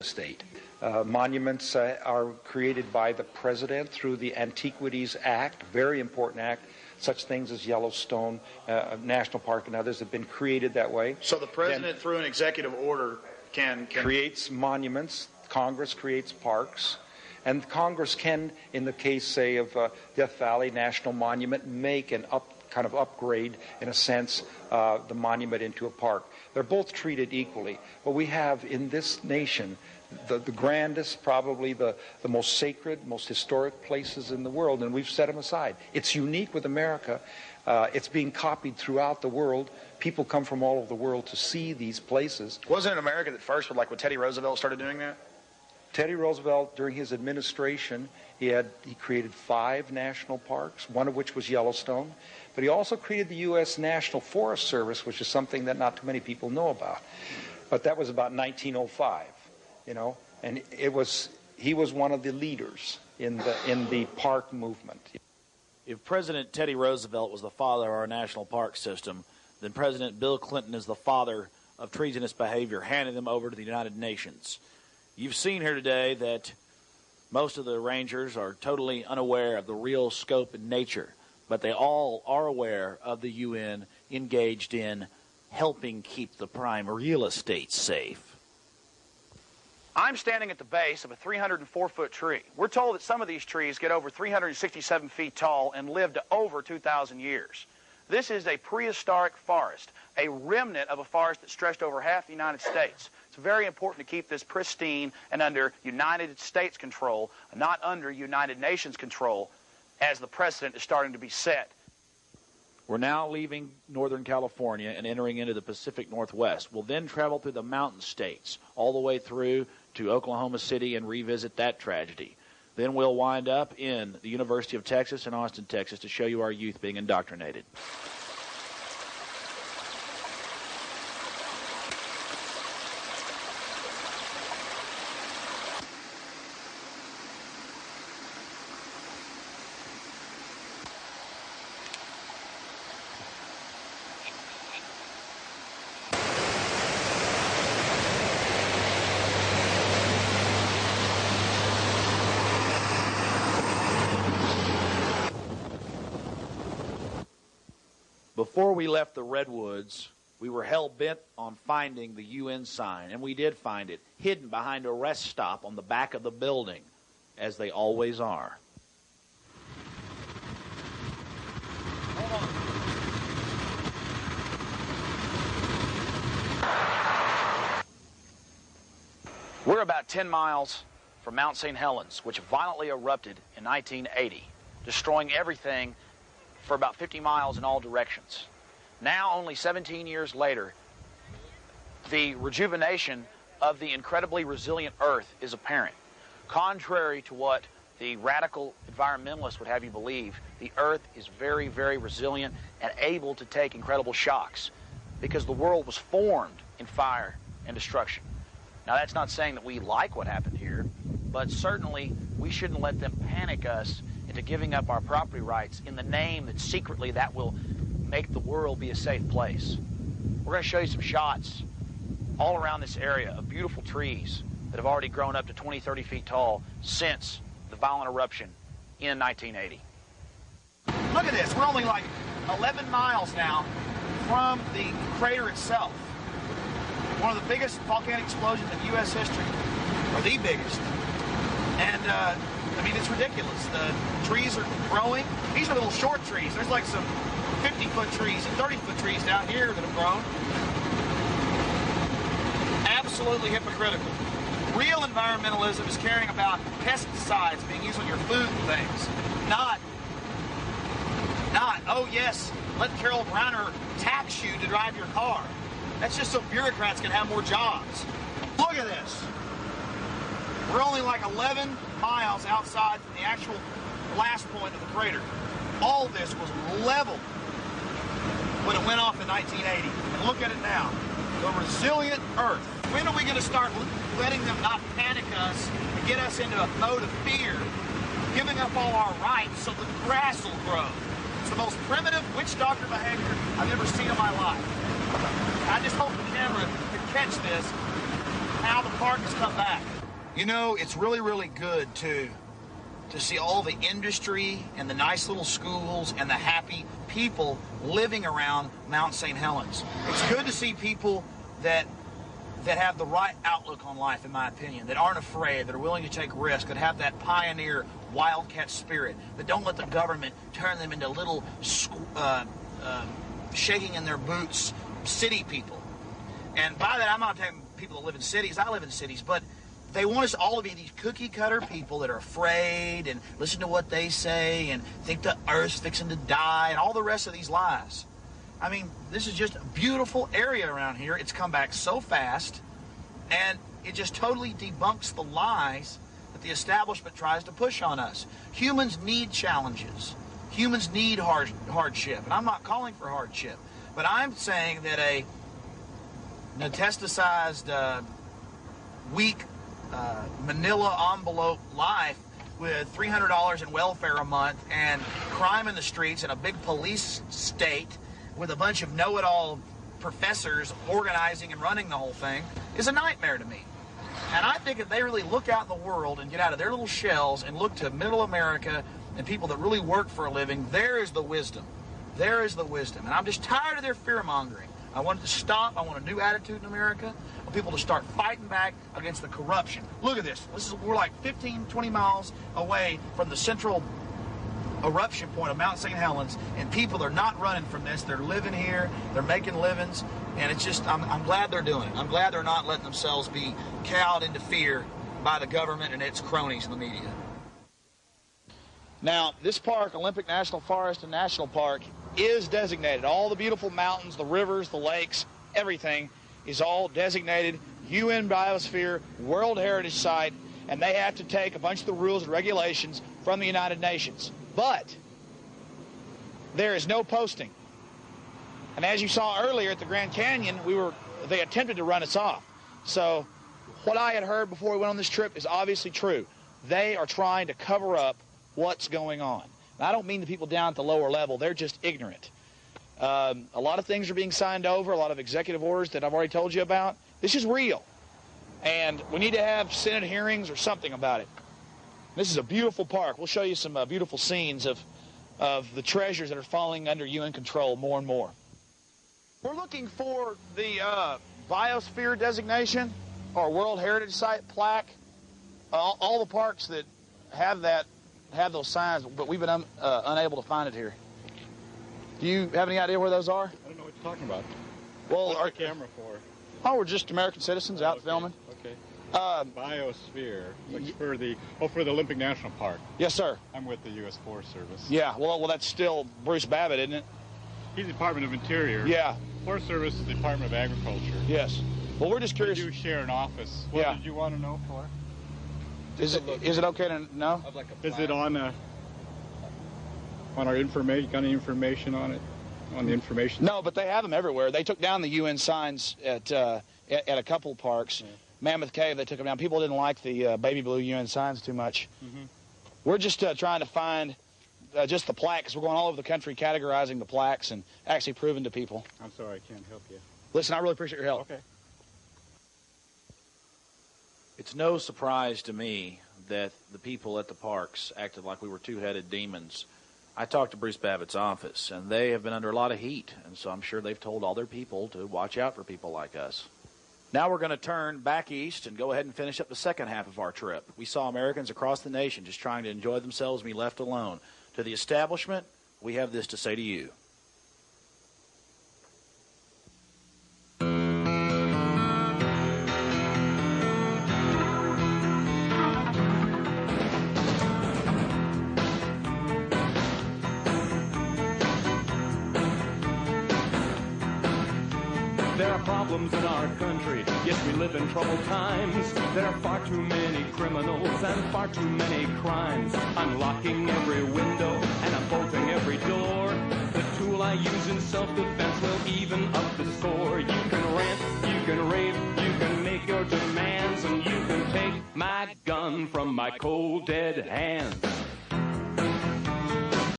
estate. Monuments are created by the President through the Antiquities Act, very important act. Such things as Yellowstone National Park and others have been created that way. So the President, through an executive order, can creates monuments. Congress creates parks. And Congress can, in the case, say, of Death Valley National Monument, make an kind of upgrade, in a sense, the monument into a park. They're both treated equally. But we have in this nation the grandest, probably the most sacred, most historic places in the world, and we've set them aside. It's unique with America. It's being copied throughout the world. People come from all over the world to see these places. Wasn't it America that first, like when Teddy Roosevelt started doing that? Teddy Roosevelt, during his administration, he created 5 national parks, one of which was Yellowstone. But he also created the U.S. National Forest Service, which is something that not too many people know about. But that was about 1905, you know, and he was one of the leaders in the park movement. If President Teddy Roosevelt was the father of our national park system, then President Bill Clinton is the father of treasonous behavior, handing them over to the United Nations. You've seen here today that most of the rangers are totally unaware of the real scope and nature, but they all are aware of the UN engaged in helping keep the prime real estate safe. I'm standing at the base of a 304-foot tree. We're told that some of these trees get over 367 feet tall and live to over 2,000 years. This is a prehistoric forest, a remnant of a forest that stretched over half the United States. It's very important to keep this pristine and under United States control, not under United Nations control, as the precedent is starting to be set. We're now leaving Northern California and entering into the Pacific Northwest. We'll then travel through the mountain states, all the way through to Oklahoma City and revisit that tragedy. Then we'll wind up in the University of Texas in Austin, Texas, to show you our youth being indoctrinated. Before we left the Redwoods, we were hell-bent on finding the UN sign, and we did find it, hidden behind a rest stop on the back of the building, as they always are. Hold on. We're about 10 miles from Mount St. Helens, which violently erupted in 1980, destroying everything for about 50 miles in all directions. Now, only 17 years later, the rejuvenation of the incredibly resilient Earth is apparent. Contrary to what the radical environmentalists would have you believe, the Earth is very, very resilient and able to take incredible shocks because the world was formed in fire and destruction. Now, that's not saying that we like what happened here, but certainly we shouldn't let them panic us into giving up our property rights in the name that secretly that will make the world be a safe place. We're going to show you some shots all around this area of beautiful trees that have already grown up to 20, 30 feet tall since the violent eruption in 1980. Look at this. We're only like 11 miles now from the crater itself. One of the biggest volcanic explosions in U.S. history, or the biggest. And I mean, it's ridiculous. The trees are growing. These are little short trees. There's like some 50-foot trees and 30-foot trees down here that have grown. Absolutely hypocritical. Real environmentalism is caring about pesticides being used on your food and things. Not, oh yes, let Carol Browner tax you to drive your car. That's just so bureaucrats can have more jobs. Look at this. We're only like 11 miles outside from the actual blast point of the crater. All this was level when it went off in 1980. And look at it now. The resilient Earth. When are we going to start letting them not panic us and get us into a mode of fear, giving up all our rights so the grass will grow? It's the most primitive witch doctor behavior I've ever seen in my life. I just hope the camera can catch this how the park has come back. You know, it's really, really good to see all the industry and the nice little schools and the happy people living around Mount St. Helens. It's good to see people that have the right outlook on life, in my opinion, that aren't afraid, that are willing to take risks, that have that pioneer wildcat spirit, that don't let the government turn them into little shaking in their boots city people. And by that, I'm not talking people that live in cities. I live in cities, but they want us all to be these cookie-cutter people that are afraid and listen to what they say and think the earth's fixing to die and all the rest of these lies. I mean, this is just a beautiful area around here. It's come back so fast, and it just totally debunks the lies that the establishment tries to push on us. Humans need challenges. Humans need hardship, and I'm not calling for hardship, but I'm saying that a metastasized, weak, manila envelope life with $300 in welfare a month and crime in the streets and a big police state with a bunch of know-it-all professors organizing and running the whole thing is a nightmare to me. And I think if they really look out in the world and get out of their little shells and look to middle America and people that really work for a living, there is the wisdom. There is the wisdom. And I'm just tired of their fear-mongering. I want it to stop. I want a new attitude in America. I want people to start fighting back against the corruption. Look at this. We're like 15, 20 miles away from the central eruption point of Mount St. Helens, and people are not running from this. They're living here. They're making livings, and it's just, I'm glad they're doing it. I'm glad they're not letting themselves be cowed into fear by the government and its cronies in the media. Now, this park, Olympic National Forest and National Park, is designated. All the beautiful mountains, the rivers, the lakes, everything is all designated UN Biosphere World Heritage Site, and they have to take a bunch of the rules and regulations from the United Nations. But there is no posting. And as you saw earlier at the Grand Canyon, they attempted to run us off. So what I had heard before we went on this trip is obviously true. They are trying to cover up what's going on. And I don't mean the people down at the lower level. They're just ignorant. A lot of things are being signed over, a lot of executive orders that I've already told you about. This is real. And we need to have Senate hearings or something about it. This is a beautiful park. We'll show you some beautiful scenes of the treasures that are falling under UN control more and more. We're looking for the Biosphere designation or World Heritage Site plaque. All the parks that have those signs, but we've been unable to find it here. Do you have any idea where those are? I don't know what you're talking about. Well, what's the camera for? Oh, we're just American citizens out filming. Okay. Biosphere. For the Olympic National Park. Yes, sir. I'm with the U.S. Forest Service. Yeah. Well, that's still Bruce Babbitt, isn't it? He's the Department of Interior. Yeah. Forest Service is the Department of Agriculture. Yes. Well, we're just curious. We do share an office. What did you want to know for? Is it okay to know? Is it on our information? Got any information on it? On the information? No, but they have them everywhere. They took down the UN signs at a couple parks. Yeah. Mammoth Cave, they took them down. People didn't like the baby blue UN signs too much. Mm-hmm. We're just trying to find just the plaques. We're going all over the country categorizing the plaques and actually proving to people. I'm sorry, I can't help you. Listen, I really appreciate your help. Okay. It's no surprise to me that the people at the parks acted like we were two-headed demons. I talked to Bruce Babbitt's office, and they have been under a lot of heat, and so I'm sure they've told all their people to watch out for people like us. Now we're going to turn back east and go ahead and finish up the second half of our trip. We saw Americans across the nation just trying to enjoy themselves and be left alone. To the establishment, we have this to say to you. There are problems in our country, yes, we live in troubled times. There are far too many criminals and far too many crimes. Unlocking every window and unbolting every door. The tool I use in self-defense will even up the score. You can rant, you can rave, you can make your demands, and you can take my gun from my cold dead hands.